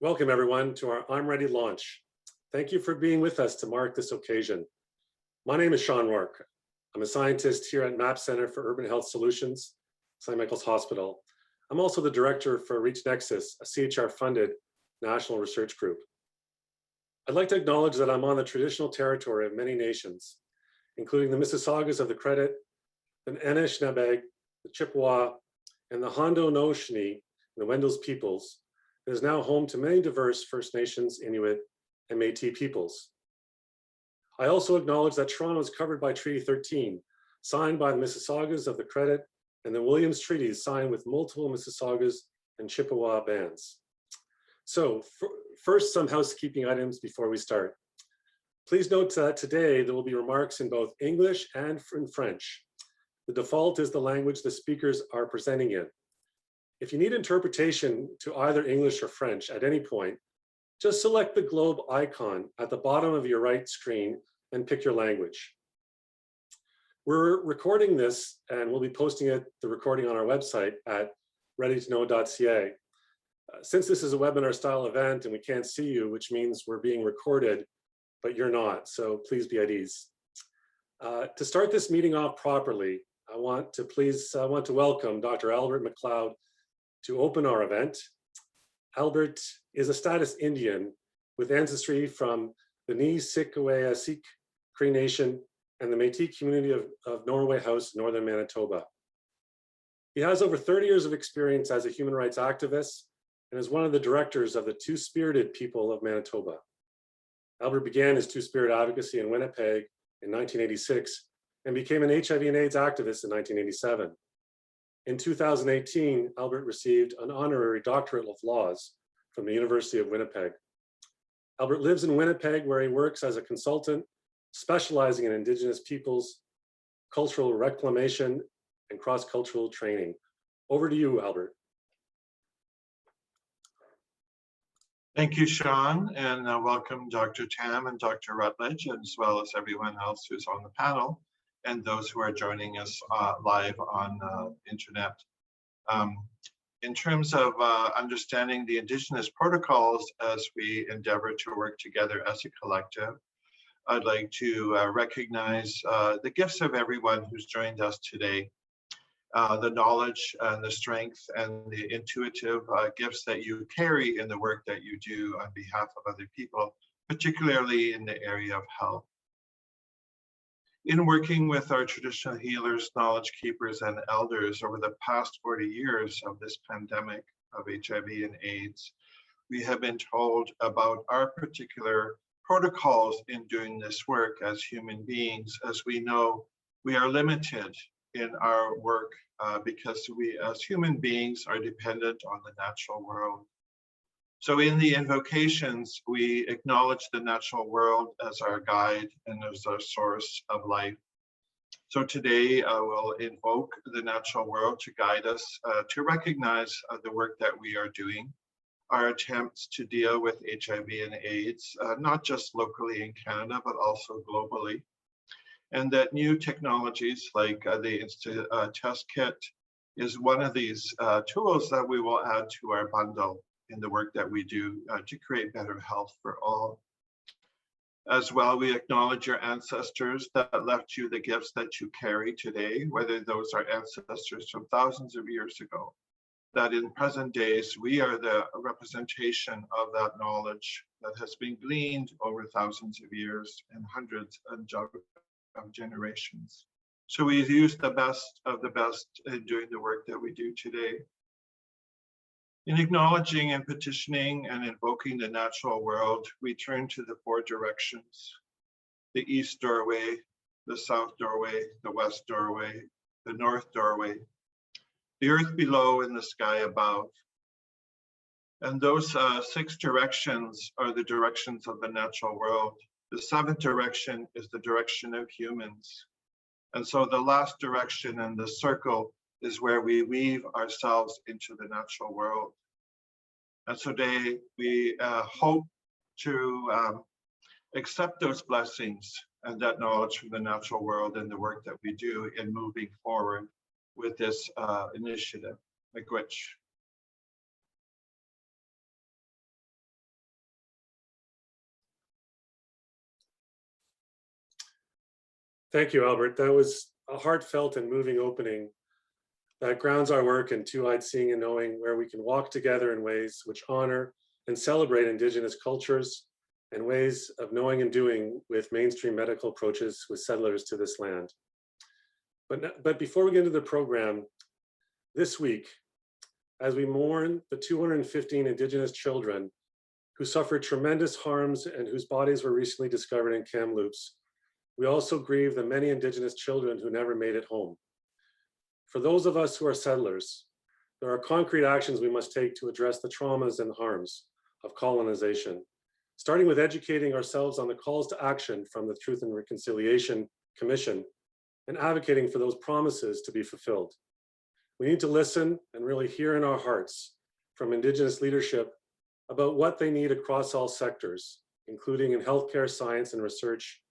Welcome everyone to our I'm Ready launch. Thank you for being with us to mark this occasion. My name is Sean Rourke. I'm a scientist here at MAP Center for Urban Health Solutions, St. Michael's Hospital. I'm also the director for Reach Nexus, a CHR-funded national research group. I'd like to acknowledge that I'm on the traditional territory of many nations, including the Mississaugas of the Credit, the Anishinaabe, the Chippewa, and the Haudenosaunee, the Wendat peoples. It is now home to many diverse First Nations, Inuit, and Métis peoples. I also acknowledge that Toronto is covered by Treaty 13, signed by the Mississaugas of the Credit, and the Williams Treaties signed with multiple Mississaugas and Chippewa bands. So first, some housekeeping items before we start. Please note that today there will be remarks in both English and in French. The default is the language the speakers are presenting in. If you need interpretation to either English or French at any point, just select the globe icon at the bottom of your right screen and pick your language. We're recording this and we'll be posting the recording on our website at readytoknow.ca. Since this is a webinar style event and we can't see you, which means we're being recorded, but you're not, so please be at ease. To start this meeting off properly, I want to welcome Dr. Albert McLeod to open our event. Albert is a status Indian with ancestry from the Kîsikâw Cree Nation and the Métis community of Norway House, northern Manitoba. He has over 30 years of experience as a human rights activist and is one of the directors of the Two-Spirited People of Manitoba. Albert began his Two-Spirit advocacy in Winnipeg in 1986 and became an HIV and AIDS activist in 1987. In 2018, Albert received an honorary doctorate of laws from the University of Winnipeg. Albert lives in Winnipeg, where he works as a consultant, specializing in Indigenous peoples, cultural reclamation, and cross-cultural training. Over to you, Albert. Thank you, Sean, and welcome Dr. Tam and Dr. Rutledge, as well as everyone else who's on the panel, and those who are joining us live on internet. In terms of understanding the Indigenous protocols as we endeavor to work together as a collective, I'd like to recognize the gifts of everyone who's joined us today, the knowledge and the strength and the intuitive gifts that you carry in the work that you do on behalf of other people, particularly in the area of health. In working with our traditional healers, knowledge keepers, and elders over the past 40 years of this pandemic of HIV and AIDS, we have been told about our particular protocols in doing this work as human beings. As we know, we are limited in our work because we as human beings are dependent on the natural world. So in the invocations, we acknowledge the natural world as our guide and as our source of life. So today I will invoke the natural world to guide us to recognize the work that we are doing, our attempts to deal with HIV and AIDS, not just locally in Canada, but also globally. And that new technologies like the test kit is one of these tools that we will add to our bundle in the work that we do to create better health for all. As well, we acknowledge your ancestors that left you the gifts that you carry today, whether those are ancestors from thousands of years ago, that in present days, we are the representation of that knowledge that has been gleaned over thousands of years and hundreds of generations. So we use the best of the best in doing the work that we do today. In acknowledging and petitioning and invoking the natural world, we turn to the four directions: the east doorway, the south doorway, the west doorway, the north doorway, the earth below and the sky above. And those 6 directions are the directions of the natural world. The 7th direction is the direction of humans. And so the last direction in the circle is where we weave ourselves into the natural world. And so today we hope to accept those blessings and that knowledge from the natural world and the work that we do in moving forward with this initiative. Miigwech. Thank you, Albert. That was a heartfelt and moving opening that grounds our work in two-eyed seeing and knowing, where we can walk together in ways which honor and celebrate Indigenous cultures and ways of knowing and doing with mainstream medical approaches with settlers to this land. But before we get into the program, this week, as we mourn the 215 Indigenous children who suffered tremendous harms and whose bodies were recently discovered in Kamloops, we also grieve the many Indigenous children who never made it home. For those of us who are settlers, there are concrete actions we must take to address the traumas and harms of colonization, starting with educating ourselves on the calls to action from the Truth and Reconciliation Commission and advocating for those promises to be fulfilled. We need to listen and really hear in our hearts from Indigenous leadership about what they need across all sectors, including in healthcare, science, and research,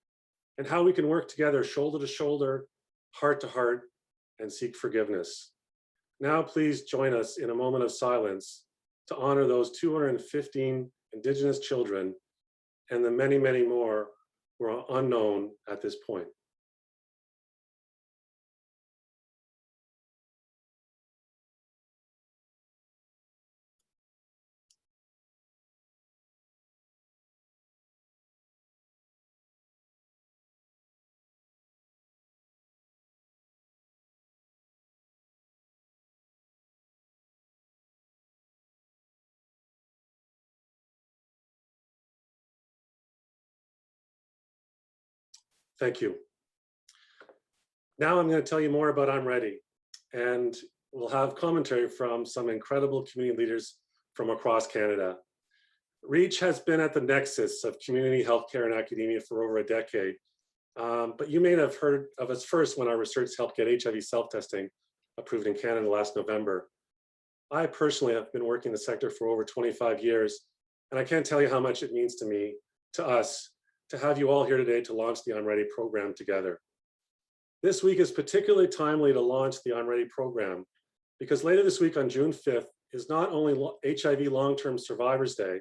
and how we can work together shoulder to shoulder, heart to heart, and seek forgiveness. Now, please join us in a moment of silence to honor those 215 Indigenous children and the many, many more who are unknown at this point. Thank you. Now I'm going to tell you more about I'm Ready, and we'll have commentary from some incredible community leaders from across Canada. REACH has been at the nexus of community healthcare and academia for over a decade, but you may have heard of us first when our research helped get HIV self-testing approved in Canada last November. I personally have been working in the sector for over 25 years, and I can't tell you how much it means to me, to us, to have you all here today to launch the I'm Ready program together. This week is particularly timely to launch the I'm Ready program because later this week on June 5th is not only HIV Long-Term Survivors Day,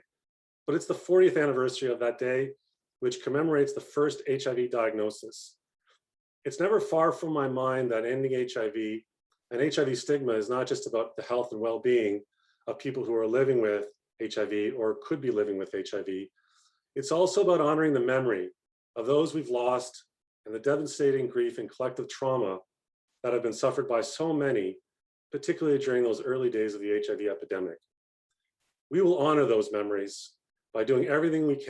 but it's the 40th anniversary of that day, which commemorates the first HIV diagnosis. It's never far from my mind that ending HIV and HIV stigma is not just about the health and well-being of people who are living with HIV or could be living with HIV. It's also about honoring the memory of those we've lost and the devastating grief and collective trauma that have been suffered by so many, particularly during those early days of the HIV epidemic. We will honor those memories by doing everything we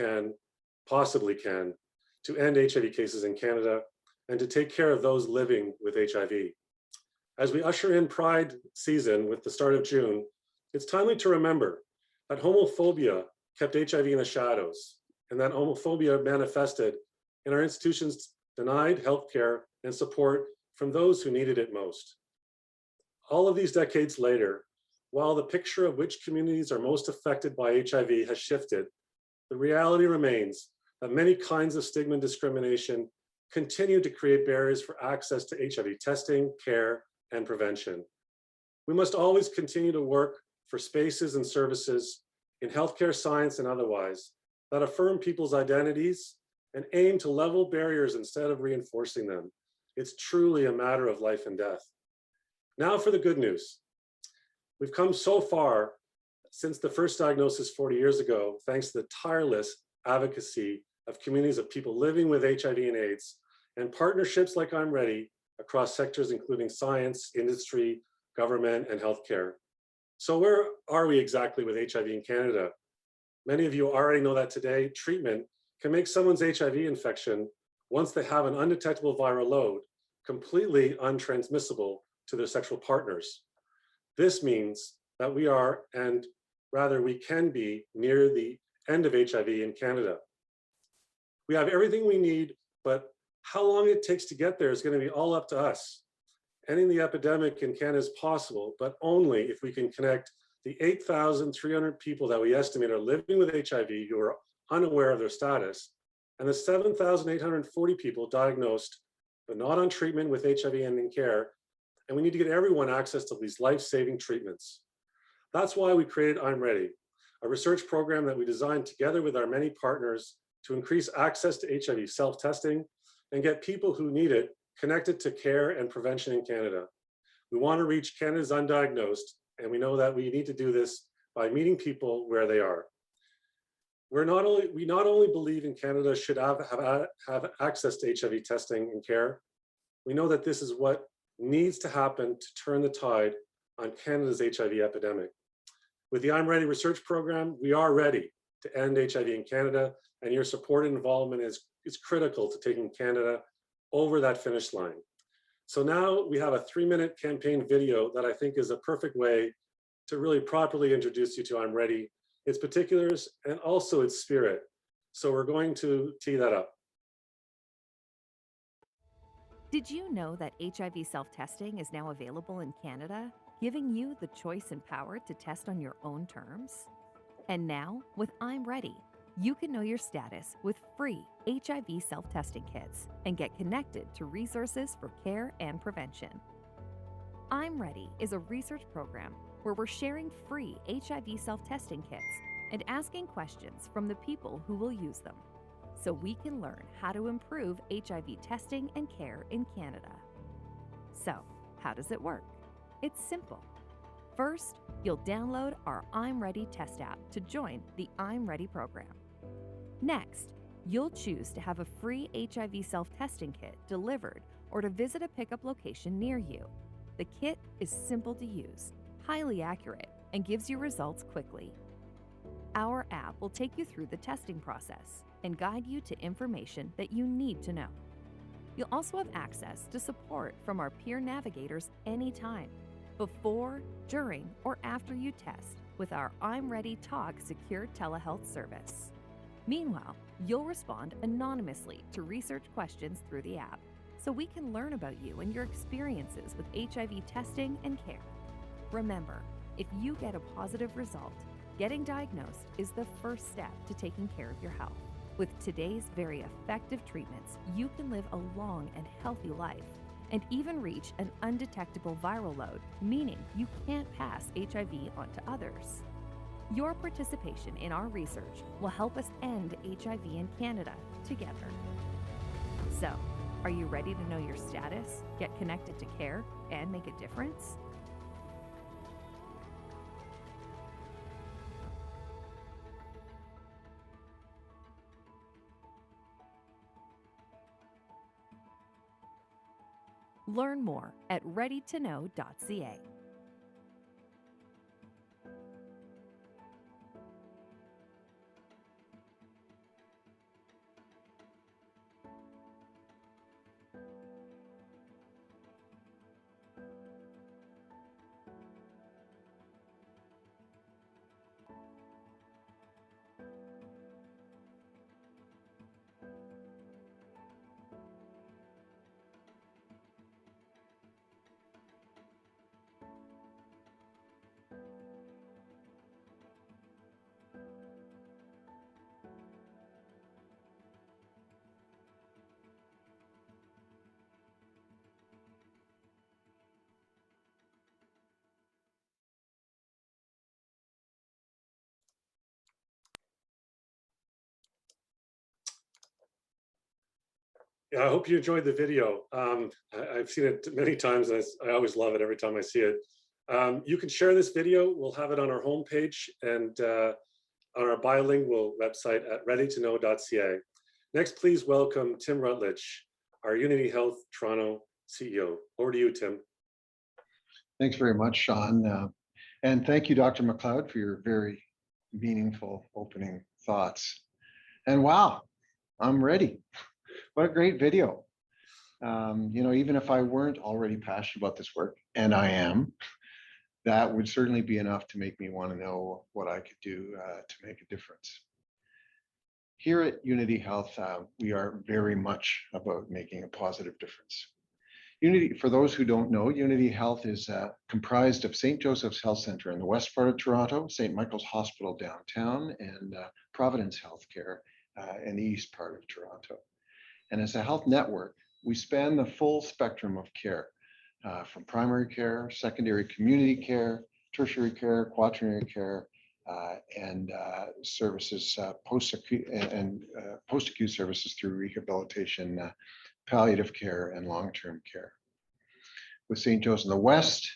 possibly can, to end HIV cases in Canada and to take care of those living with HIV. As we usher in Pride season with the start of June, it's timely to remember that homophobia kept HIV in the shadows, and that homophobia manifested in our institutions denied healthcare and support from those who needed it most. All of these decades later, while the picture of which communities are most affected by HIV has shifted, the reality remains that many kinds of stigma and discrimination continue to create barriers for access to HIV testing, care, and prevention. We must always continue to work for spaces and services in healthcare, science, and otherwise that affirm people's identities and aim to level barriers instead of reinforcing them. It's truly a matter of life and death. Now for the good news. We've come so far since the first diagnosis 40 years ago, thanks to the tireless advocacy of communities of people living with HIV and AIDS and partnerships like I'm Ready across sectors including science, industry, government, and healthcare. So where are we exactly with HIV in Canada? Many of you already know that today, treatment can make someone's HIV infection, once they have an undetectable viral load, completely untransmissible to their sexual partners. This means that we are, and rather we can be, near the end of HIV in Canada. We have everything we need, but how long it takes to get there is going to be all up to us. Ending the epidemic in Canada is possible, but only if we can connect the 8,300 people that we estimate are living with HIV who are unaware of their status, and the 7,840 people diagnosed but not on treatment with HIV and in care, and we need to get everyone access to these life-saving treatments. That's why we created I'm Ready, a research program that we designed together with our many partners to increase access to HIV self-testing and get people who need it connected to care and prevention in Canada. We want to reach Canada's undiagnosed, and we know that we need to do this by meeting people where they are. We not only believe in Canada should have access to HIV testing and care, we know that this is what needs to happen to turn the tide on Canada's HIV epidemic. With the I'm Ready research program, we are ready to end HIV in Canada, and your support and involvement is critical to taking Canada over that finish line. So now we have a 3-minute campaign video that I think is a perfect way to really properly introduce you to I'm Ready, its particulars, and also its spirit. So we're going to tee that up. Did you know that HIV self-testing is now available in Canada, giving you the choice and power to test on your own terms? And now, with I'm Ready, you can know your status with free HIV self-testing kits and get connected to resources for care and prevention. I'm Ready is a research program where we're sharing free HIV self-testing kits and asking questions from the people who will use them, so we can learn how to improve HIV testing and care in Canada. So, how does it work? It's simple. First, you'll download our I'm Ready test app to join the I'm Ready program. Next, you'll choose to have a free HIV self-testing kit delivered or to visit a pickup location near you. The kit is simple to use, highly accurate, and gives you results quickly. Our app will take you through the testing process and guide you to information that you need to know. You'll also have access to support from our peer navigators anytime, before, during, or after you test with our I'm Ready Talk secure telehealth service. Meanwhile, you'll respond anonymously to research questions through the app, so we can learn about you and your experiences with HIV testing and care. Remember, if you get a positive result, getting diagnosed is the first step to taking care of your health. With today's very effective treatments, you can live a long and healthy life and even reach an undetectable viral load, meaning you can't pass HIV on to others. Your participation in our research will help us end HIV in Canada together. So, are you ready to know your status, get connected to care, and make a difference? Learn more at readytoknow.ca. Yeah, I hope you enjoyed the video. I've seen it many times, and I always love it every time I see it. You can share this video. We'll have it on our homepage and on our bilingual website at readytoknow.ca. Next, please welcome Tim Rutledge, our Unity Health Toronto CEO. Over to you, Tim. Thanks very much, Sean. And thank you, Dr. McLeod, for your very meaningful opening thoughts. And wow, I'm ready. What a great video. Even if I weren't already passionate about this work, and I am, that would certainly be enough to make me want to know what I could do to make a difference. Here at Unity Health, we are very much about making a positive difference. Unity, for those who don't know, Unity Health is comprised of St. Joseph's Health Centre in the west part of Toronto, St. Michael's Hospital downtown, and Providence Healthcare in the east part of Toronto. And as a health network, we span the full spectrum of care, from primary care, secondary community care, tertiary care, quaternary care, and services, post-acute services through rehabilitation palliative care, and long-term care. With St. Joe's in the west,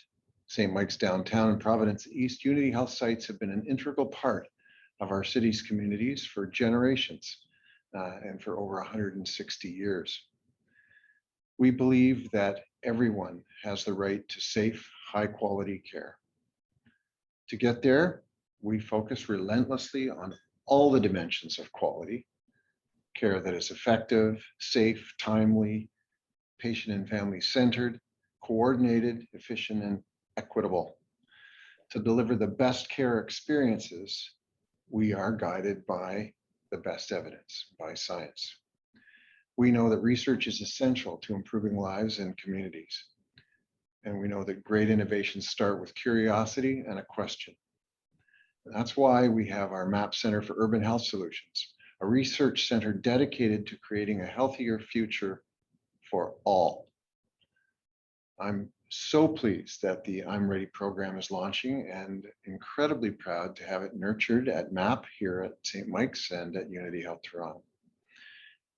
St. Mike's downtown, and Providence East, Unity Health sites have been an integral part of our city's communities for generations and for over 160 years. We believe that everyone has the right to safe, high-quality care. To get there, we focus relentlessly on all the dimensions of quality, care that is effective, safe, timely, patient and family-centered, coordinated, efficient, and equitable. To deliver the best care experiences, we are guided by the best evidence, by science. We know that research is essential to improving lives and communities. And we know that great innovations start with curiosity and a question. And that's why we have our MAP Center for Urban Health Solutions, a research center dedicated to creating a healthier future for all. I'm so pleased that the I'm Ready program is launching and incredibly proud to have it nurtured at MAP here at St. Mike's and at Unity Health Toronto.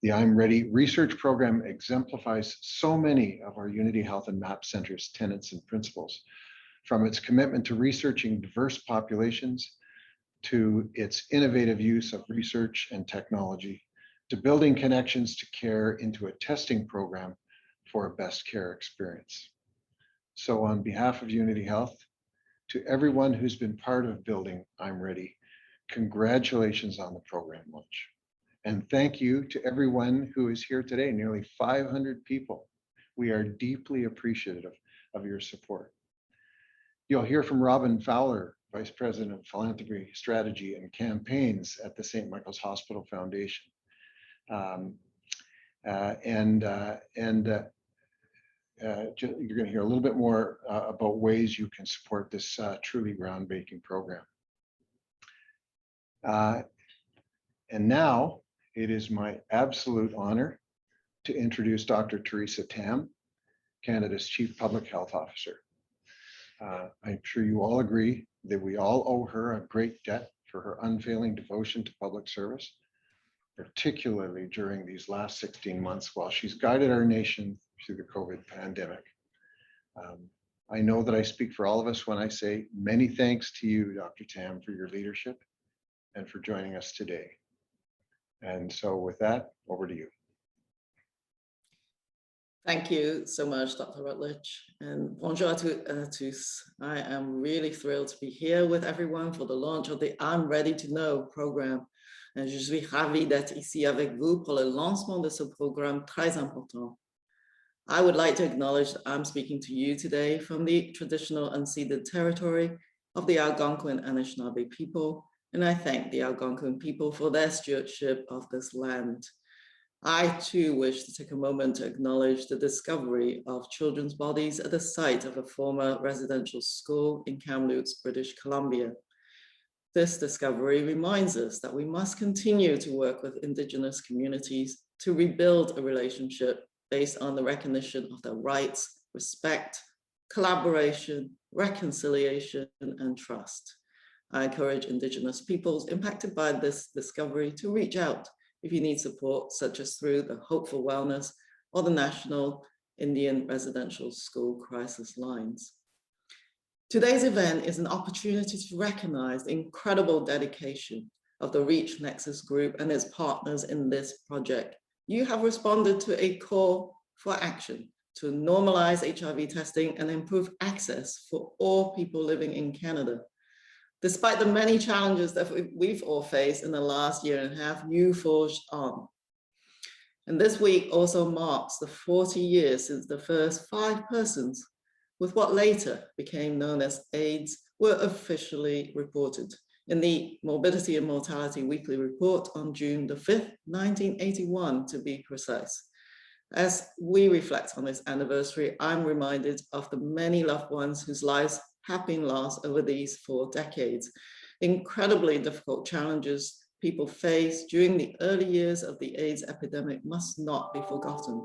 The I'm Ready research program exemplifies so many of our Unity Health and MAP Center's tenets and principles, from its commitment to researching diverse populations, to its innovative use of research and technology, to building connections to care into a testing program for a best care experience. So on behalf of Unity Health, to everyone who's been part of building I'm Ready, congratulations on the program launch. And thank you to everyone who is here today, nearly 500 people. We are deeply appreciative of your support. You'll hear from Robin Fowler, Vice President of Philanthropy, Strategy, and Campaigns at the St. Michael's Hospital Foundation. You're going to hear a little bit more about ways you can support this truly groundbreaking program. And now it is my absolute honor to introduce Dr. Theresa Tam, Canada's Chief Public Health Officer. I'm sure you all agree that we all owe her a great debt for her unfailing devotion to public service, particularly during these last 16 months while she's guided our nation through the COVID pandemic. I know that I speak for all of us when I say many thanks to you, Dr. Tam, for your leadership and for joining us today. And so with that, over to you. Thank you so much, Dr. Rutledge, and bonjour à tous. I am really thrilled to be here with everyone for the launch of the I'm Ready to Know program. Je suis ravie d'être ici avec vous pour le lancement de ce programme très important. I would like to acknowledge that I'm speaking to you today from the traditional unceded territory of the Algonquin and Anishinaabe people, and I thank the Algonquin people for their stewardship of this land. I too wish to take a moment to acknowledge the discovery of children's bodies at the site of a former residential school in Kamloops, British Columbia. This discovery reminds us that we must continue to work with Indigenous communities to rebuild a relationship based on the recognition of their rights, respect, collaboration, reconciliation, and trust. I encourage Indigenous peoples impacted by this discovery to reach out if you need support, such as through the Hope for Wellness or the National Indian Residential School Crisis Lines. Today's event is an opportunity to recognize the incredible dedication of the REACH Nexus group and its partners in this project. You have responded to a call for action to normalize HIV testing and improve access for all people living in Canada. Despite the many challenges that we've all faced in the last year and a half, you forged on. And this week also marks the 40 years since the first 5 persons with what later became known as AIDS were officially reported in the Morbidity and Mortality Weekly Report on June the 5th, 1981, to be precise. As we reflect on this anniversary, I'm reminded of the many loved ones whose lives have been lost over these 4 decades. Incredibly difficult challenges people face during the early years of the AIDS epidemic must not be forgotten.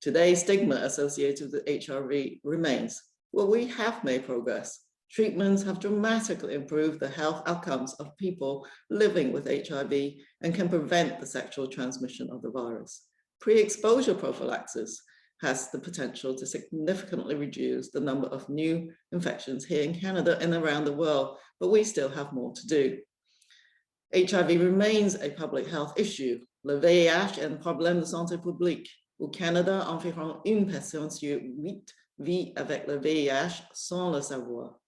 Today's stigma associated with HIV remains. Well, we have made progress. Treatments have dramatically improved the health outcomes of people living with HIV and can prevent the sexual transmission of the virus. Pre-exposure prophylaxis has the potential to significantly reduce the number of new infections here in Canada and around the world, but we still have more to do. HIV remains a public health issue. Le VIH est un problème de santé publique. Au Canada, environ une personne sur 8 vit avec le VIH sans le savoir.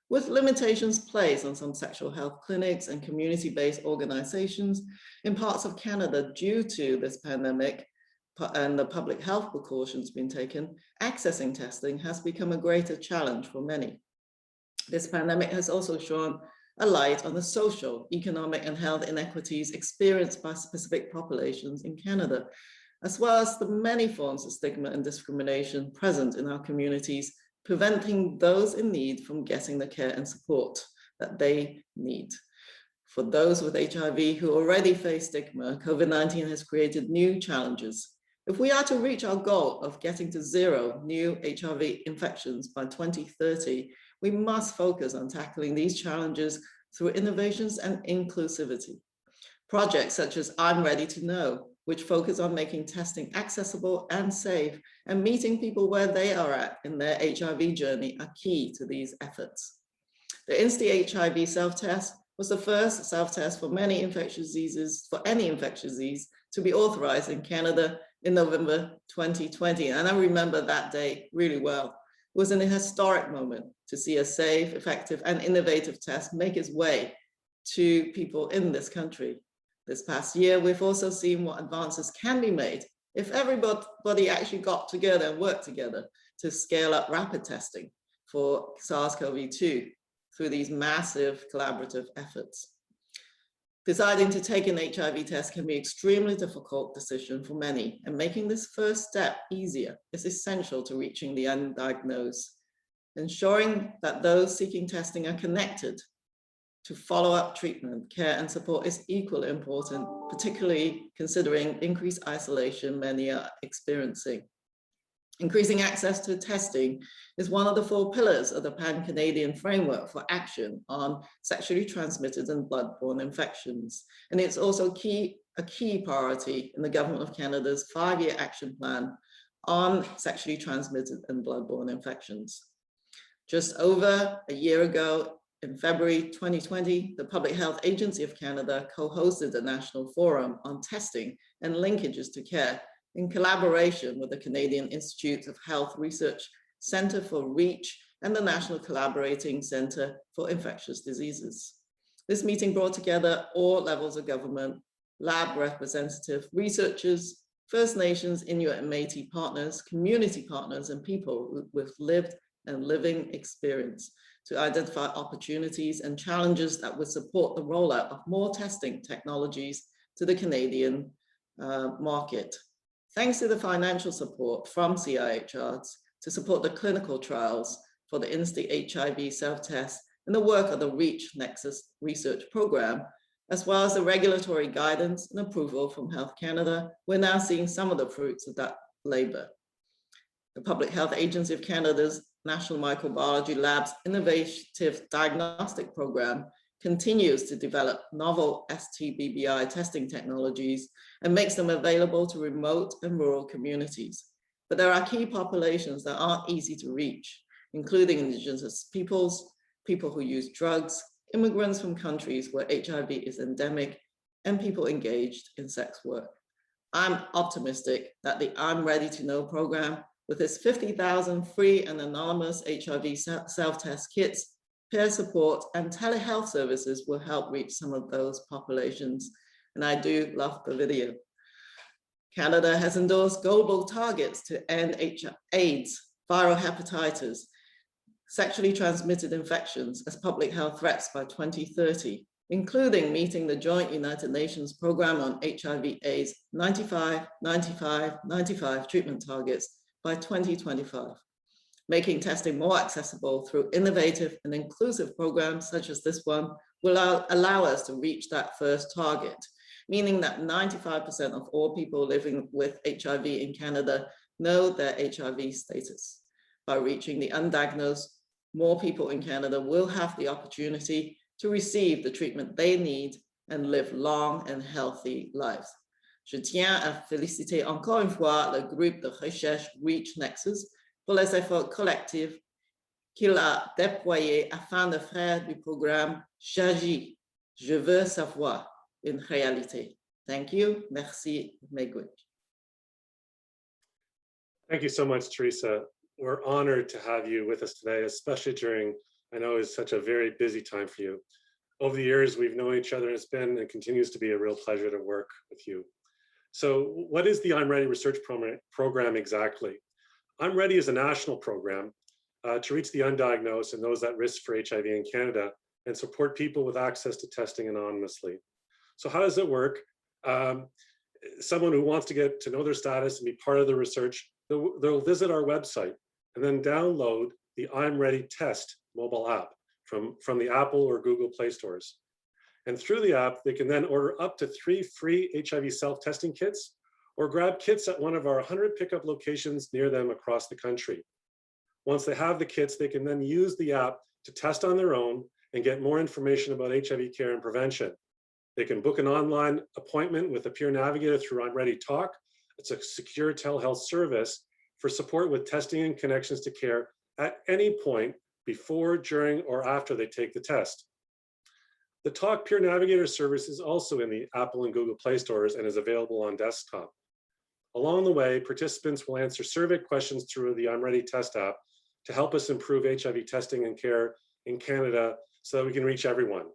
With limitations placed on some sexual health clinics and community-based organizations in parts of Canada due to this pandemic and the public health precautions being taken, accessing testing has become a greater challenge for many. This pandemic has also shone a light on the social, economic, and health inequities experienced by specific populations in Canada, as well as the many forms of stigma and discrimination present in our communities, preventing those in need from getting the care and support that they need. For those with HIV who already face stigma, COVID-19 has created new challenges. If we are to reach our goal of getting to 0 new HIV infections by 2030, we must focus on tackling these challenges through innovations and inclusivity. Projects such as I'm Ready to Know, which focus on making testing accessible and safe and meeting people where they are at in their HIV journey, are key to these efforts. The Hiv Self-Test was the first self-test for any infectious disease to be authorized in Canada in November 2020. And I remember that day really well. It was an historic moment to see a safe, effective, and innovative test make its way to people in this country. This past year, we've also seen what advances can be made if everybody actually got together and worked together to scale up rapid testing for SARS-CoV-2 through these massive collaborative efforts. Deciding to take an HIV test can be an extremely difficult decision for many, and making this first step easier is essential to reaching the undiagnosed. Ensuring that those seeking testing are connected to follow-up treatment, care, and support is equally important, particularly considering increased isolation many are experiencing. Increasing access to testing is one of the 4 pillars of the Pan-Canadian Framework for Action on Sexually Transmitted and Bloodborne Infections. And it's also a key priority in the Government of Canada's 5-year action plan on sexually transmitted and bloodborne infections. Just over a year ago, in February 2020, the Public Health Agency of Canada co-hosted a national forum on testing and linkages to care in collaboration with the Canadian Institute of Health Research, Centre for REACH, and the National Collaborating Centre for Infectious Diseases. This meeting brought together all levels of government, lab representative researchers, First Nations, Inuit and Métis partners, community partners, and people with lived and living experience to identify opportunities and challenges that would support the rollout of more testing technologies to the Canadian market. Thanks to the financial support from CIHRs to support the clinical trials for the HIV self-test and the work of the REACH Nexus research program, as well as the regulatory guidance and approval from Health Canada, we're now seeing some of the fruits of that labor. The Public Health Agency of Canada's National Microbiology Lab's innovative diagnostic program continues to develop novel STBBI testing technologies and makes them available to remote and rural communities. But there are key populations that aren't easy to reach, including Indigenous peoples, people who use drugs, immigrants from countries where HIV is endemic, and people engaged in sex work. I'm optimistic that the I'm Ready to Know program, with its 50,000 free and anonymous HIV self-test kits, peer support, and telehealth services will help reach some of those populations. And I do love the video. Canada has endorsed global targets to end AIDS, viral hepatitis, sexually transmitted infections as public health threats by 2030, including meeting the joint United Nations Programme on HIV/AIDS 95-95-95 treatment targets by 2025. Making testing more accessible through innovative and inclusive programs such as this one will allow us to reach that first target, meaning that 95% of all people living with HIV in Canada know their HIV status. By reaching the undiagnosed, more people in Canada will have the opportunity to receive the treatment they need and live long and healthy lives. Je tiens à féliciter encore une fois le groupe de recherche Reach Nexus pour les efforts collectifs qu'il a déployés afin de faire du programme J'agis, je veux savoir une réalité. Thank you. Merci, McLeod. Thank you so much, Teresa. We're honored to have you with us today, especially during, I know it's such a very busy time for you. Over the years, we've known each other, and it's been and continues to be a real pleasure to work with you. So what is the I'm Ready research program exactly? I'm Ready is a national program to reach the undiagnosed and those at risk for HIV in Canada and support people with access to testing anonymously. So how does it work? Someone who wants to get to know their status and be part of the research, they'll visit our website and then download the I'm Ready Test mobile app from the Apple or Google Play stores. And through the app, they can then order up to 3 free HIV self-testing kits or grab kits at one of our 100 pickup locations near them across the country. Once they have the kits, they can then use the app to test on their own and get more information about HIV care and prevention. They can book an online appointment with a peer navigator through I'm Ready Talk. It's a secure telehealth service for support with testing and connections to care at any point before, during, or after they take the test. The Talk Peer Navigator service is also in the Apple and Google Play stores and is available on desktop. Along the way, participants will answer survey questions through the I'm Ready Test app to help us improve HIV testing and care in Canada so that we can reach everyone.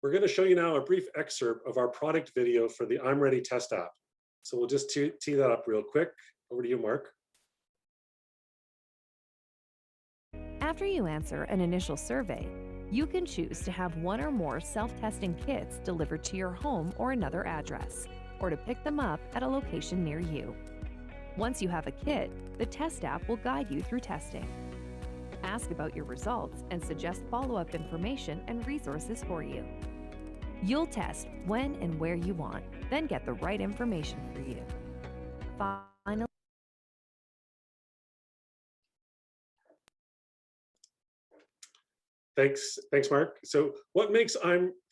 We're going to show you now a brief excerpt of our product video for the I'm Ready Test app. So we'll just tee that up real quick. Over to you, Mark. After you answer an initial survey, you can choose to have one or more self-testing kits delivered to your home or another address, or to pick them up at a location near you. Once you have a kit, the test app will guide you through testing. Ask about your results and suggest follow-up information and resources for you. You'll test when and where you want, then get the right information for you. Finally, Thanks, Mark. So what makes the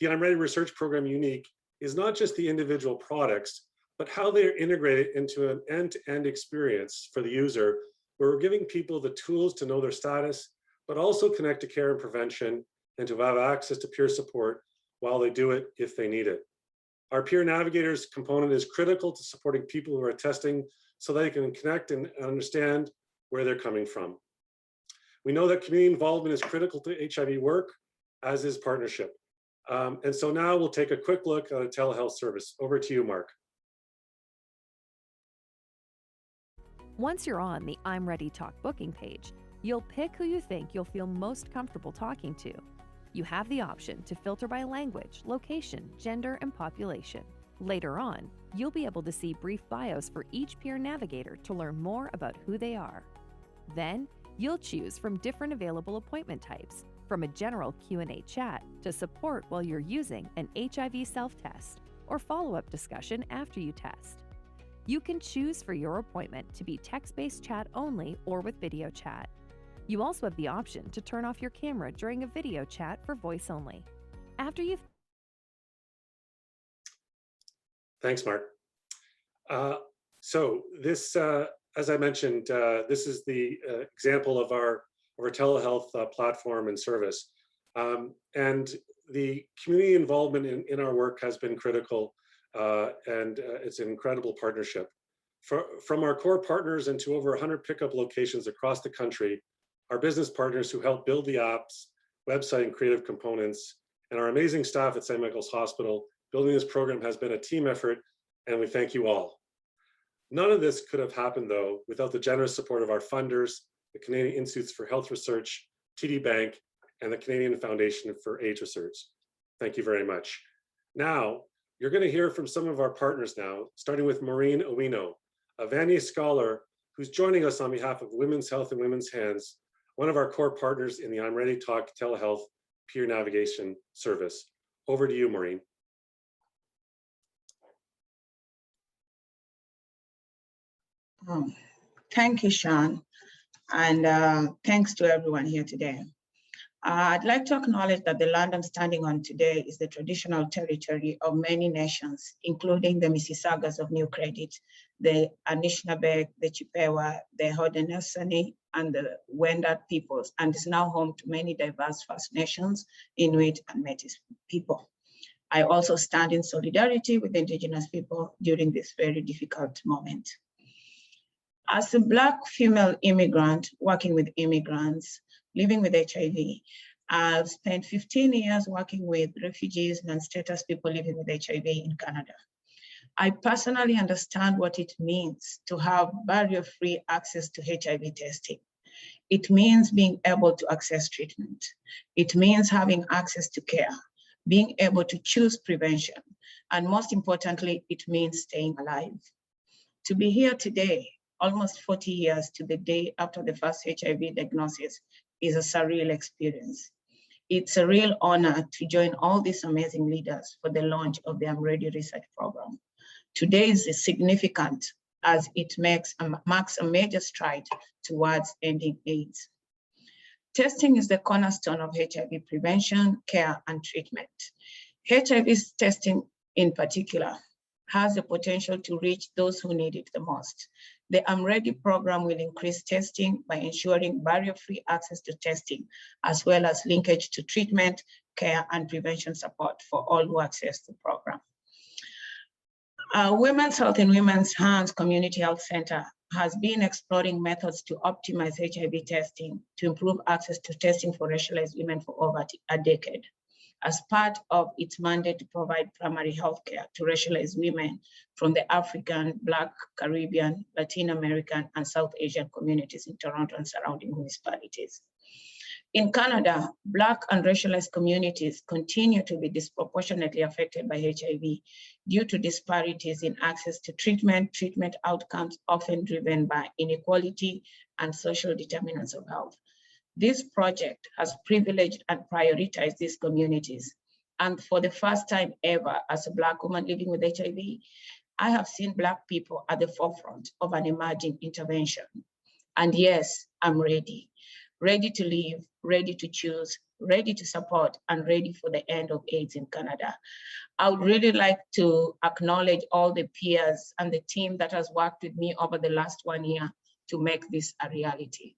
I'm Ready research program unique is not just the individual products, but how they are integrated into an end-to-end experience for the user, where we're giving people the tools to know their status, but also connect to care and prevention and to have access to peer support while they do it if they need it. Our peer navigators component is critical to supporting people who are testing so they can connect and understand where they're coming from. We know that community involvement is critical to HIV work, as is partnership. And so now we'll take a quick look at a telehealth service. Over to you, Mark. once you're on the I'm Ready Talk booking page, you'll pick who you think you'll feel most comfortable talking to. You have the option to filter by language, location, gender, and population. Later on, you'll be able to see brief bios for each peer navigator to learn more about who they are. Then, you'll choose from different available appointment types, from a general Q&A chat to support while you're using an HIV self-test or follow-up discussion after you test. You can choose for your appointment to be text-based chat only or with video chat. You also have the option to turn off your camera during a video chat for voice only. After you've Thanks, Mark. So this, as I mentioned, this is the example of our telehealth platform and service. And the community involvement in our work has been critical, and it's an incredible partnership. From our core partners and to over 100 pickup locations across the country, our business partners who help build the apps, website, and creative components, and our amazing staff at St. Michael's Hospital, building this program has been a team effort, and we thank you all. None of this could have happened, though, without the generous support of our funders, the Canadian Institutes for Health Research, TD Bank, and the Canadian Foundation for AIDS Research. Thank you very much. Now, you're going to hear from some of our partners now, starting with Maureen Owino, a Vanier scholar who's joining us on behalf of Women's Health and Women's Hands, one of our core partners in the I'm Ready Talk telehealth peer navigation service. Over to you, Maureen. Thank you, Sean, and thanks to everyone here today. I'd like to acknowledge that the land I'm standing on today is the traditional territory of many nations, including the Mississaugas of New Credit, the Anishinaabe, the Chippewa, the Haudenosaunee, and the Wendat peoples, and is now home to many diverse First Nations, Inuit, and Métis people. I also stand in solidarity with Indigenous people during this very difficult moment. As a Black female immigrant working with immigrants living with HIV, I've spent 15 years working with refugees and non-status people living with HIV in Canada. I personally understand what it means to have barrier-free access to HIV testing. It means being able to access treatment. It means having access to care, being able to choose prevention, and most importantly, it means staying alive. To be here today, almost 40 years to the day after the first HIV diagnosis, is a surreal experience. It's a real honor to join all these amazing leaders for the launch of the I'm Ready research program. Today is significant as it marks a major stride towards ending AIDS. Testing is the cornerstone of HIV prevention, care, and treatment. HIV testing in particular has the potential to reach those who need it the most. The I'm Ready program will increase testing by ensuring barrier-free access to testing, as well as linkage to treatment, care, and prevention support for all who access the program. Women's Health in Women's Hands Community Health Center has been exploring methods to optimize HIV testing to improve access to testing for racialized women for over a decade, as part of its mandate to provide primary health care to racialized women from the African, Black, Caribbean, Latin American, and South Asian communities in Toronto and surrounding municipalities. In Canada, Black and racialized communities continue to be disproportionately affected by HIV due to disparities in access to treatment outcomes often driven by inequality and social determinants of health. This project has privileged and prioritized these communities. And for the first time ever, as a Black woman living with HIV, I have seen Black people at the forefront of an emerging intervention. And yes, I'm ready. Ready to live, ready to choose, ready to support, and ready for the end of AIDS in Canada. I would really like to acknowledge all the peers and the team that has worked with me over the last 1 year to make this a reality.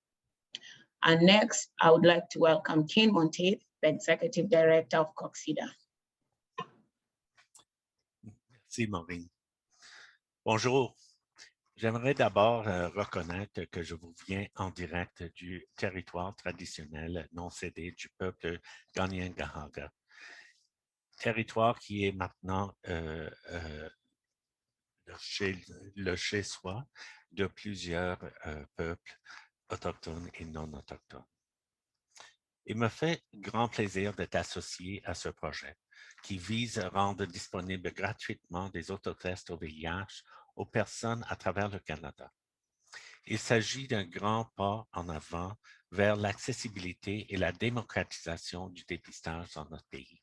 And next, I would like to welcome Ken Monteith, the Executive Director of COCQ-SIDA. Merci, Maureen. Bonjour. J'aimerais d'abord reconnaître que je vous viens en direct du territoire traditionnel non cédé du peuple Kanien'kehá:ka, territoire qui est maintenant le chez-soi de plusieurs peuples autochtones et non autochtones. Il me fait grand plaisir d'être associé à ce projet qui vise à rendre disponibles gratuitement des autotests au VIH aux personnes à travers le Canada. Il s'agit d'un grand pas en avant vers l'accessibilité et la démocratisation du dépistage dans notre pays.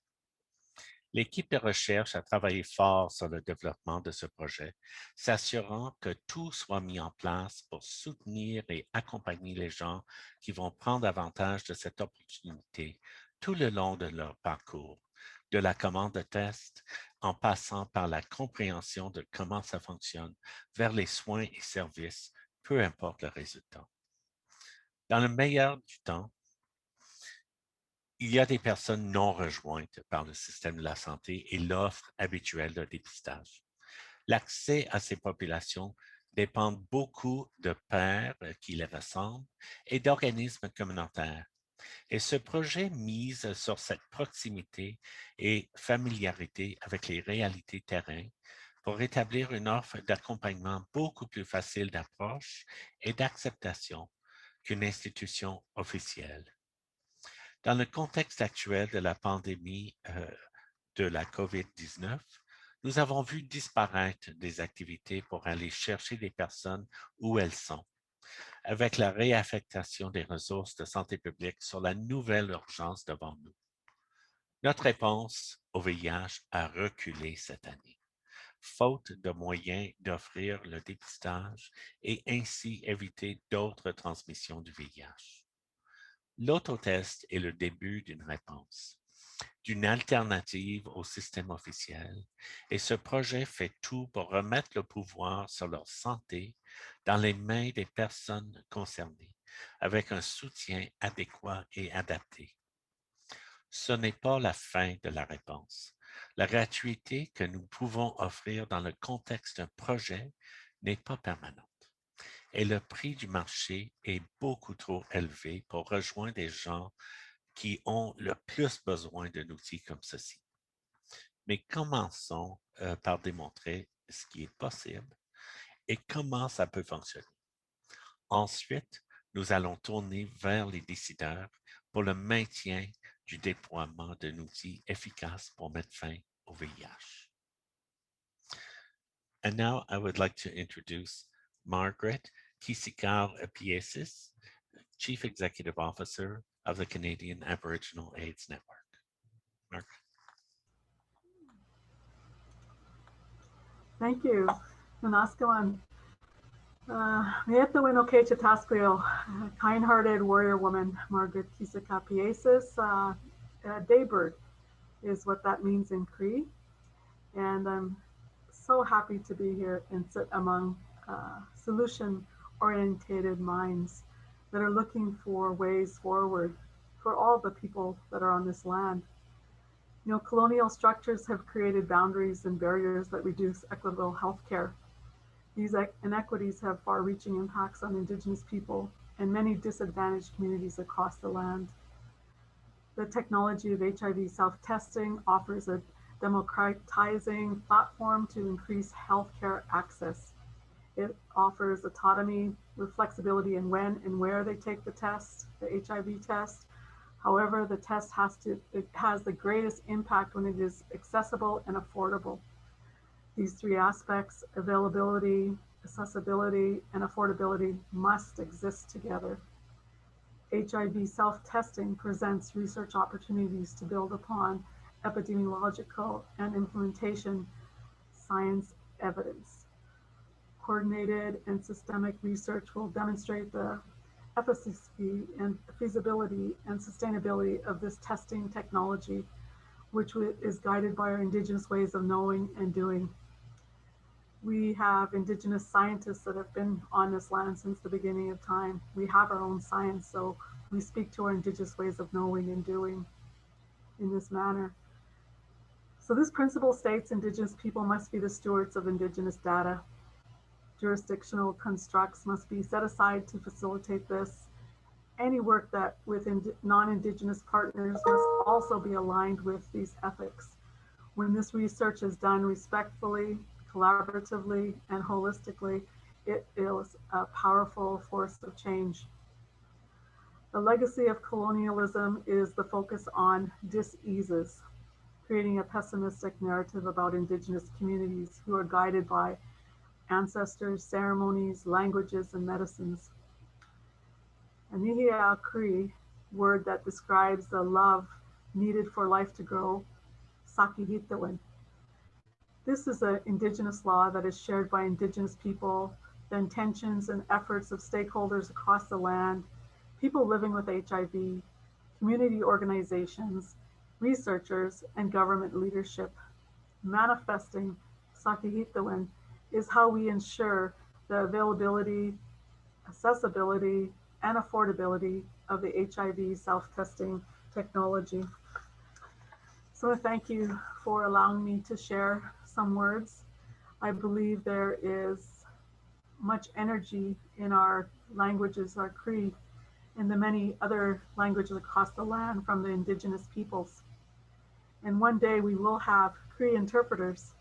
L'équipe de recherche a travaillé fort sur le développement de ce projet, s'assurant que tout soit mis en place pour soutenir et accompagner les gens qui vont prendre avantage de cette opportunité tout le long de leur parcours, de la commande de tests en passant par la compréhension de comment ça fonctionne vers les soins et services, peu importe le résultat. Dans le meilleur du temps, il y a des personnes non rejointes par le système de la santé et l'offre habituelle de dépistage. L'accès à ces populations dépend beaucoup de pairs qui les ressemblent et d'organismes communautaires. Et ce projet mise sur cette proximité et familiarité avec les réalités terrain pour établir une offre d'accompagnement beaucoup plus facile d'approche et d'acceptation qu'une institution officielle. Dans le contexte actuel de la pandémie de la COVID-19, nous avons vu disparaître des activités pour aller chercher les personnes où elles sont, avec la réaffectation des ressources de santé publique sur la nouvelle urgence devant nous. Notre réponse au VIH a reculé cette année, faute de moyens d'offrir le dépistage et ainsi éviter d'autres transmissions du VIH. L'autotest est le début d'une réponse, d'une alternative au système officiel, et ce projet fait tout pour remettre le pouvoir sur leur santé dans les mains des personnes concernées, avec un soutien adéquat et adapté. Ce n'est pas la fin de la réponse. La gratuité que nous pouvons offrir dans le contexte d'un projet n'est pas permanente. Et le prix du marché est beaucoup trop élevé pour rejoindre des gens qui ont le plus besoin d'un outil comme ceci. Mais commençons par démontrer ce qui est possible et comment ça peut fonctionner. Ensuite, nous allons tourner vers les décideurs pour le maintien du déploiement d'un outil efficace pour mettre fin au VIH. And now I would like to introduce Margaret Piyêsîs, Chief Executive Officer of the Canadian Aboriginal AIDS Network. Margaret. Thank you. Nanaskawan. Mieta wino kecha taskwio, kind-hearted warrior woman, Margaret Kîsikâw, daybird is what that means in Cree. And I'm so happy to be here and sit among solution-oriented minds that are looking for ways forward for all the people that are on this land. You know, colonial structures have created boundaries and barriers that reduce equitable health care. These inequities have far-reaching impacts on Indigenous people and many disadvantaged communities across the land. The technology of HIV self-testing offers a democratizing platform to increase healthcare access. It offers autonomy with flexibility in when and where they take the test, the HIV test. However, the test has the greatest impact when it is accessible and affordable. These three aspects, availability, accessibility, and affordability, must exist together. HIV self-testing presents research opportunities to build upon epidemiological and implementation science evidence. Coordinated and systemic research will demonstrate the efficacy and feasibility and sustainability of this testing technology, which is guided by our Indigenous ways of knowing and doing. We have Indigenous scientists that have been on this land since the beginning of time. We have our own science, so we speak to our Indigenous ways of knowing and doing in this manner. So this principle states Indigenous people must be the stewards of Indigenous data. Jurisdictional constructs must be set aside to facilitate this. Any work that with non-Indigenous partners must also be aligned with these ethics. When this research is done respectfully, collaboratively, and holistically, it is a powerful force of change. The legacy of colonialism is the focus on diseases, creating a pessimistic narrative about Indigenous communities who are guided by ancestors, ceremonies, languages, and medicines. Anihiya Cree, word that describes the love needed for life to grow, Sakihitawin. This is an Indigenous law that is shared by Indigenous people, the intentions and efforts of stakeholders across the land, people living with HIV, community organizations, researchers, and government leadership. Manifesting Sakihitawin is how we ensure the availability, accessibility, and affordability of the HIV self-testing technology. So thank you for allowing me to share some words. I believe there is much energy in our languages, our Cree, and the many other languages across the land from the Indigenous peoples. And one day we will have Cree interpreters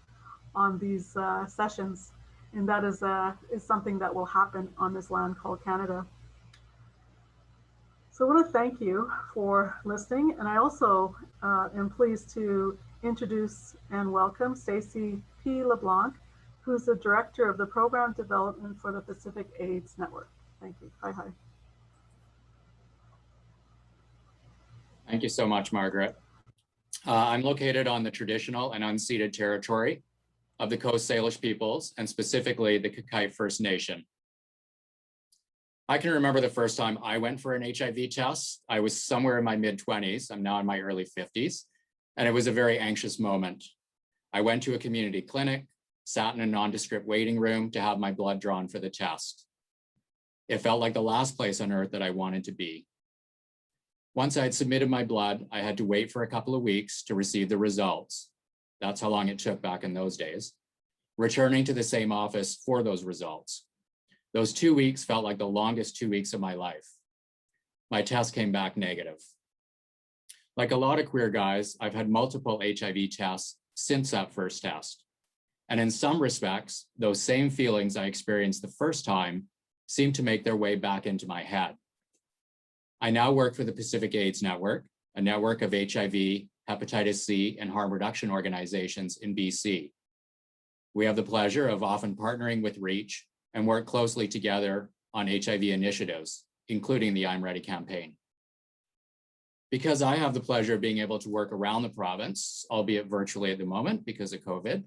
on these sessions, and that is something that will happen on this land called Canada. So I want to thank you for listening, and I also am pleased to introduce and welcome Stacy P. Leblanc, who's the Director of the Program Development for the Pacific AIDS Network. Thank you. Hi. Thank you so much, Margaret. I'm located on the traditional and unceded territory of the Coast Salish peoples, and specifically the Kîsikâw First Nation. I can remember the first time I went for an HIV test. I was somewhere in my mid-20s. I'm now in my early 50s, and it was a very anxious moment. I went to a community clinic, sat in a nondescript waiting room to have my blood drawn for the test. It felt like the last place on earth that I wanted to be. Once I had submitted my blood, I had to wait for a couple of weeks to receive the results. That's how long it took back in those days. Returning to the same office for those results. Those 2 weeks felt like the longest 2 weeks of my life. My test came back negative. Like a lot of queer guys, I've had multiple HIV tests since that first test. And in some respects, those same feelings I experienced the first time seem to make their way back into my head. I now work for the Pacific AIDS Network, a network of HIV, hepatitis C, and harm reduction organizations in BC. We have the pleasure of often partnering with REACH and work closely together on HIV initiatives, including the I'm Ready campaign. Because I have the pleasure of being able to work around the province, albeit virtually at the moment because of COVID,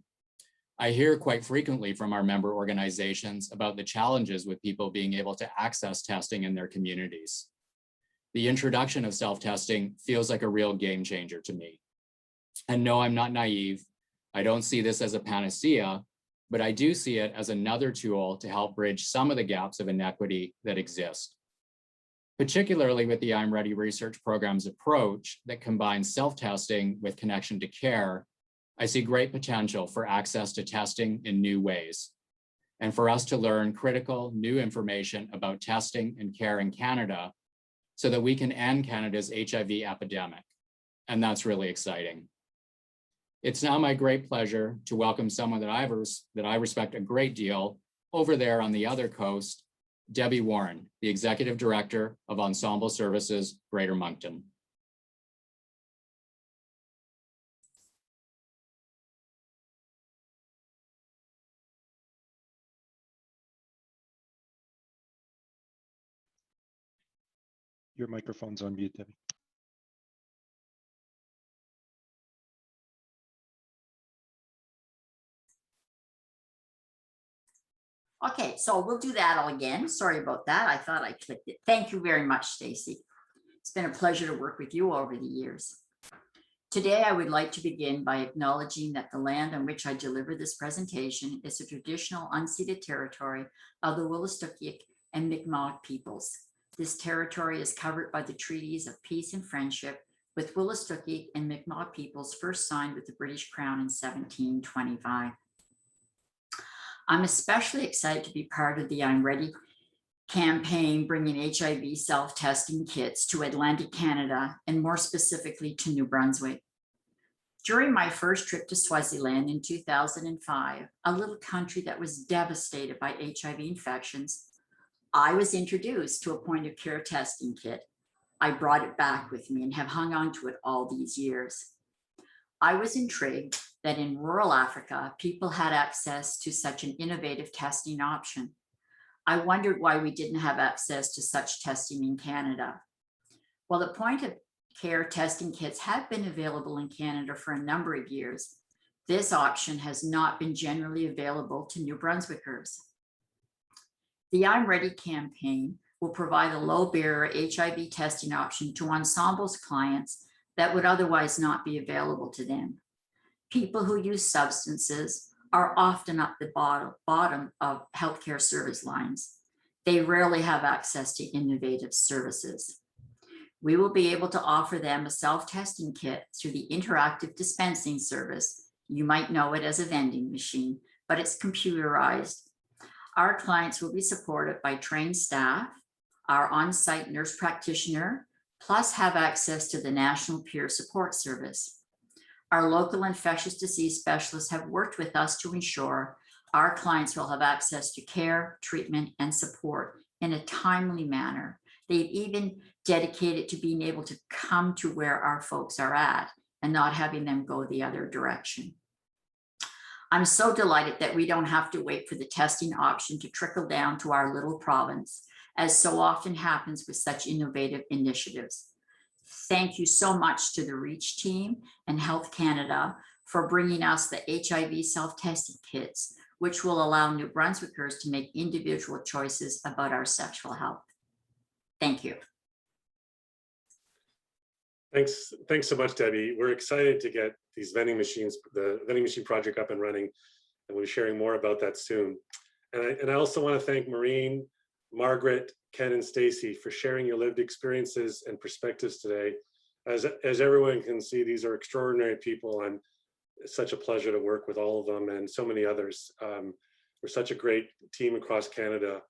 I hear quite frequently from our member organizations about the challenges with people being able to access testing in their communities. The introduction of self-testing feels like a real game changer to me. And no, I'm not naive. I don't see this as a panacea, but I do see it as another tool to help bridge some of the gaps of inequity that exist. Particularly with the I'm Ready research program's approach that combines self-testing with connection to care, I see great potential for access to testing in new ways, and for us to learn critical new information about testing and care in Canada so that we can end Canada's HIV epidemic. And that's really exciting. It's now my great pleasure to welcome someone that I respect a great deal over there on the other coast, Debby Warren, the Executive Director of Ensemble Services, Greater Moncton. Your microphone's on mute, Debby. Okay, so we'll do that all again. Sorry about that. I thought I clicked it. Thank you very much, Stacy. It's been a pleasure to work with you over the years. Today, I would like to begin by acknowledging that the land on which I deliver this presentation is the traditional unceded territory of the Wolastoqiyik and Mi'kmaq peoples. This territory is covered by the treaties of peace and friendship with Wolastoqiyik and Mi'kmaq peoples first signed with the British Crown in 1725. I'm especially excited to be part of the I'm Ready campaign, bringing HIV self-testing kits to Atlantic Canada, and more specifically to New Brunswick. During my first trip to Swaziland in 2005, a little country that was devastated by HIV infections, I was introduced to a point of care testing kit. I brought it back with me and have hung on to it all these years. I was intrigued that in rural Africa, people had access to such an innovative testing option. I wondered why we didn't have access to such testing in Canada. While the point of care testing kits have been available in Canada for a number of years, this option has not been generally available to New Brunswickers. The I'm Ready campaign will provide a low-barrier HIV testing option to Ensemble's clients that would otherwise not be available to them. People who use substances are often at the bottom of healthcare service lines. They rarely have access to innovative services. We will be able to offer them a self-testing kit through the interactive dispensing service. You might know it as a vending machine, but it's computerized. Our clients will be supported by trained staff, our on-site nurse practitioner, plus have access to the National Peer Support Service. Our local infectious disease specialists have worked with us to ensure our clients will have access to care, treatment, and support in a timely manner. They've even dedicated to being able to come to where our folks are at and not having them go the other direction. I'm so delighted that we don't have to wait for the testing option to trickle down to our little province, as so often happens with such innovative initiatives. Thank you so much to the REACH team and Health Canada for bringing us the HIV self-testing kits, which will allow New Brunswickers to make individual choices about our sexual health. Thank you. Thanks so much, Debbie. We're excited to get these vending machines, the vending machine project up and running, and we'll be sharing more about that soon. And I also want to thank Maureen, Margaret, Ken, and Stacy for sharing your lived experiences and perspectives today. As everyone can see, these are extraordinary people, and it's such a pleasure to work with all of them and so many others. We're such a great team across Canada.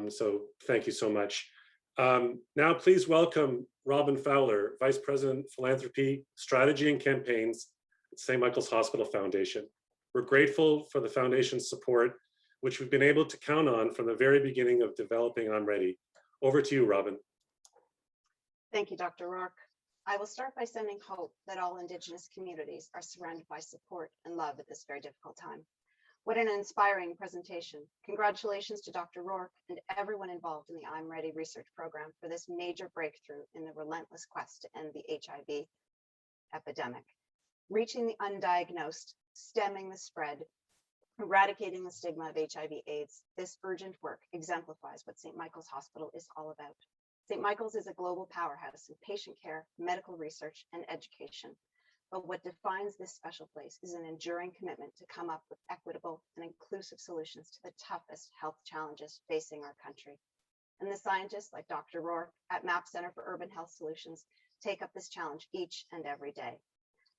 So thank you so much. Now please welcome Robin Fowler, Vice President, Philanthropy, Strategy and Campaigns at St. Michael's Hospital Foundation. We're grateful for the Foundation's support, which we've been able to count on from the very beginning of developing I'm Ready. Over to you, Robin. Thank you, Dr. Rourke. I will start by sending hope that all Indigenous communities are surrounded by support and love at this very difficult time. What an inspiring presentation. Congratulations to Dr. Rourke and everyone involved in the I'm Ready research program for this major breakthrough in the relentless quest to end the HIV epidemic. Reaching the undiagnosed, stemming the spread, eradicating the stigma of HIV/AIDS, this urgent work exemplifies what St. Michael's Hospital is all about. St. Michael's is a global powerhouse in patient care, medical research, and education. But what defines this special place is an enduring commitment to come up with equitable and inclusive solutions to the toughest health challenges facing our country. And the scientists like Dr. Rourke at MAP Center for Urban Health Solutions take up this challenge each and every day.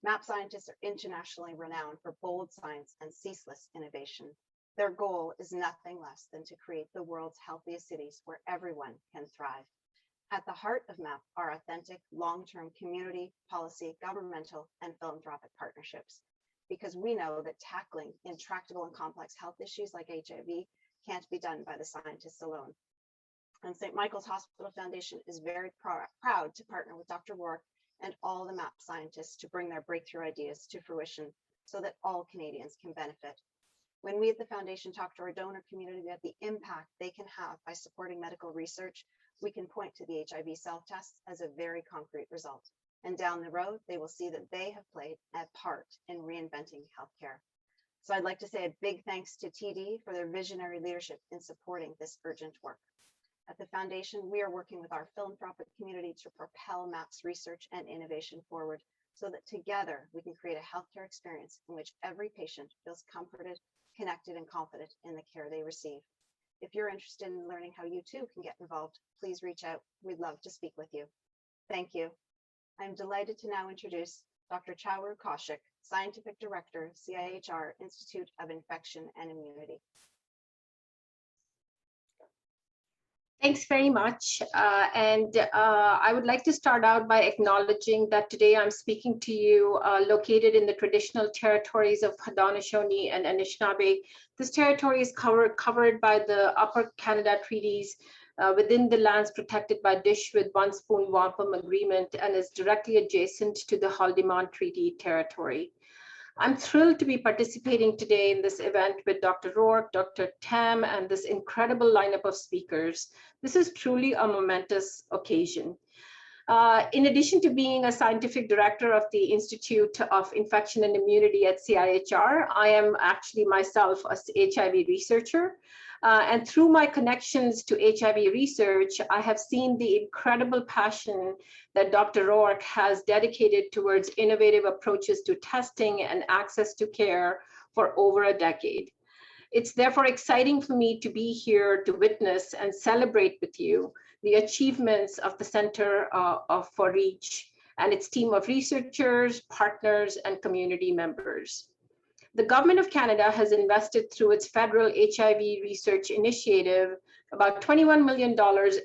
MAP scientists are internationally renowned for bold science and ceaseless innovation. Their goal is nothing less than to create the world's healthiest cities where everyone can thrive. At the heart of MAP are authentic, long-term community, policy, governmental, and philanthropic partnerships, because we know that tackling intractable and complex health issues like HIV can't be done by the scientists alone. And St. Michael's Hospital Foundation is very proud to partner with Dr. Rourke and all the MAP scientists to bring their breakthrough ideas to fruition so that all Canadians can benefit. When we at the Foundation talk to our donor community about the impact they can have by supporting medical research, we can point to the HIV self-tests as a very concrete result. And down the road, they will see that they have played a part in reinventing healthcare. So I'd like to say a big thanks to TD for their visionary leadership in supporting this urgent work. At the Foundation, we are working with our philanthropic community to propel MAP's research and innovation forward so that together we can create a healthcare experience in which every patient feels comforted, connected, and confident in the care they receive. If you're interested in learning how you too can get involved, please reach out. We'd love to speak with you. Thank you. I'm delighted to now introduce Dr. Chauru Kaushik, Scientific Director, CIHR Institute of Infection and Immunity. Thanks very much. I would like to start out by acknowledging that today I'm speaking to you located in the traditional territories of Haudenosaunee and Anishinaabe. This territory is covered by the Upper Canada Treaties within the lands protected by Dish with One Spoon Wampum Agreement and is directly adjacent to the Haldimand Treaty territory. I'm thrilled to be participating today in this event with Dr. Rourke, Dr. Tam, and this incredible lineup of speakers. This is truly a momentous occasion. In addition to being a scientific director of the Institute of Infection and Immunity at CIHR, I am actually myself a HIV researcher. And through my connections to HIV research, I have seen the incredible passion that Dr. Rourke has dedicated towards innovative approaches to testing and access to care for over a decade. It's therefore exciting for me to be here to witness and celebrate with you the achievements of the Center for REACH and its team of researchers, partners, and community members. The Government of Canada has invested through its federal HIV research initiative about $21 million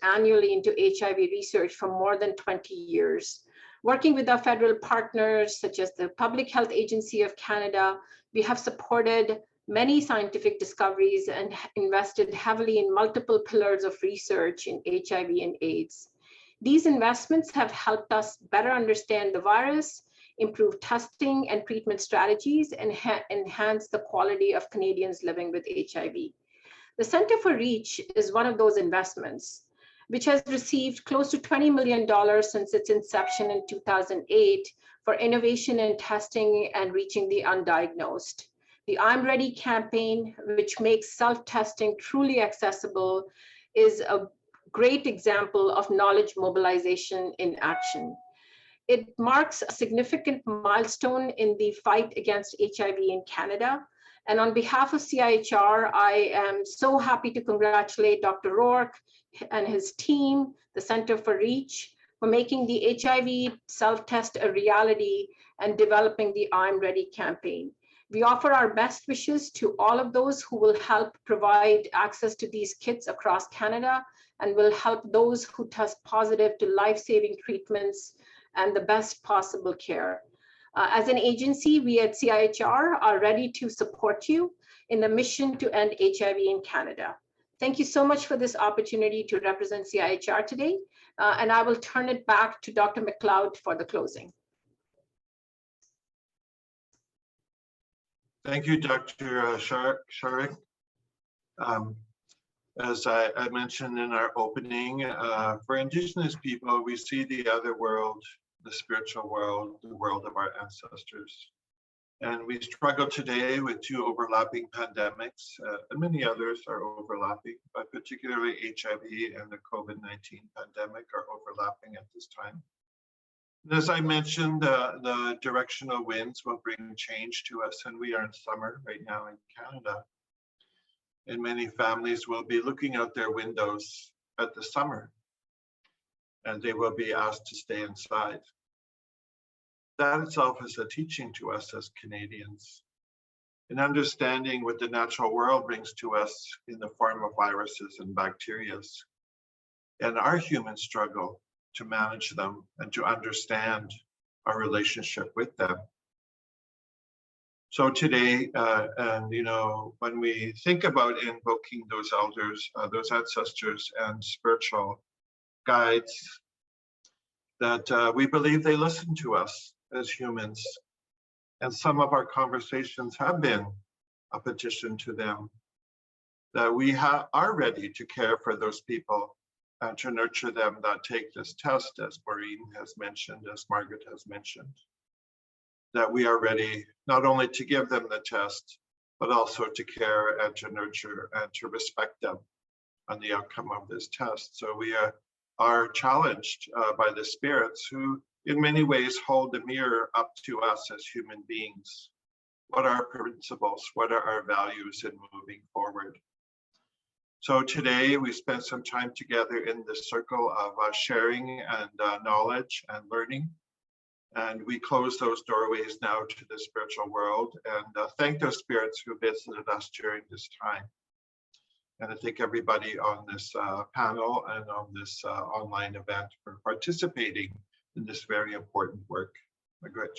annually into HIV research for more than 20 years. Working with our federal partners, such as the Public Health Agency of Canada, we have supported many scientific discoveries and invested heavily in multiple pillars of research in HIV and AIDS. These investments have helped us better understand the virus, improve testing and treatment strategies, and enhance the quality of Canadians living with HIV. The Center for REACH is one of those investments, which has received close to $20 million since its inception in 2008 for innovation in testing and reaching the undiagnosed. The I'm Ready campaign, which makes self-testing truly accessible, is a great example of knowledge mobilization in action. It marks a significant milestone in the fight against HIV in Canada. And on behalf of CIHR, I am so happy to congratulate Dr. Rourke and his team, the Center for Reach, for making the HIV self-test a reality and developing the I'm Ready campaign. We offer our best wishes to all of those who will help provide access to these kits across Canada and will help those who test positive to life-saving treatments and the best possible care. As an agency, we at CIHR are ready to support you in the mission to end HIV in Canada. Thank you so much for this opportunity to represent CIHR today, and I will turn it back to Dr. McLeod for the closing. Thank you, Dr. Sharik. As I mentioned in our opening, for Indigenous people, we see the other world, the spiritual world, the world of our ancestors. And we struggle today with two overlapping pandemics, and many others are overlapping, but particularly HIV and the COVID-19 pandemic are overlapping at this time. And as I mentioned, the directional winds will bring change to us, and we are in summer right now in Canada. And many families will be looking out their windows at the summer, and they will be asked to stay inside. That itself is a teaching to us as Canadians, in understanding what the natural world brings to us in the form of viruses and bacteria, and our human struggle to manage them and to understand our relationship with them. So today, and you know, when we think about invoking those elders, those ancestors and spiritual guides, that we believe they listen to us as humans. And some of our conversations have been a petition to them, that we are ready to care for those people and to nurture them that take this test, as Maureen has mentioned, as Margaret has mentioned. That we are ready not only to give them the test, but also to care and to nurture and to respect them on the outcome of this test. So we are challenged by the spirits who in many ways hold the mirror up to us as human beings. What are our principles? What are our values in moving forward? So today we spent some time together in this circle of sharing and knowledge and learning. And we close those doorways now to the spiritual world and thank those spirits who visited us during this time. And I thank everybody on this panel and on this online event for participating in this very important work. Margaret.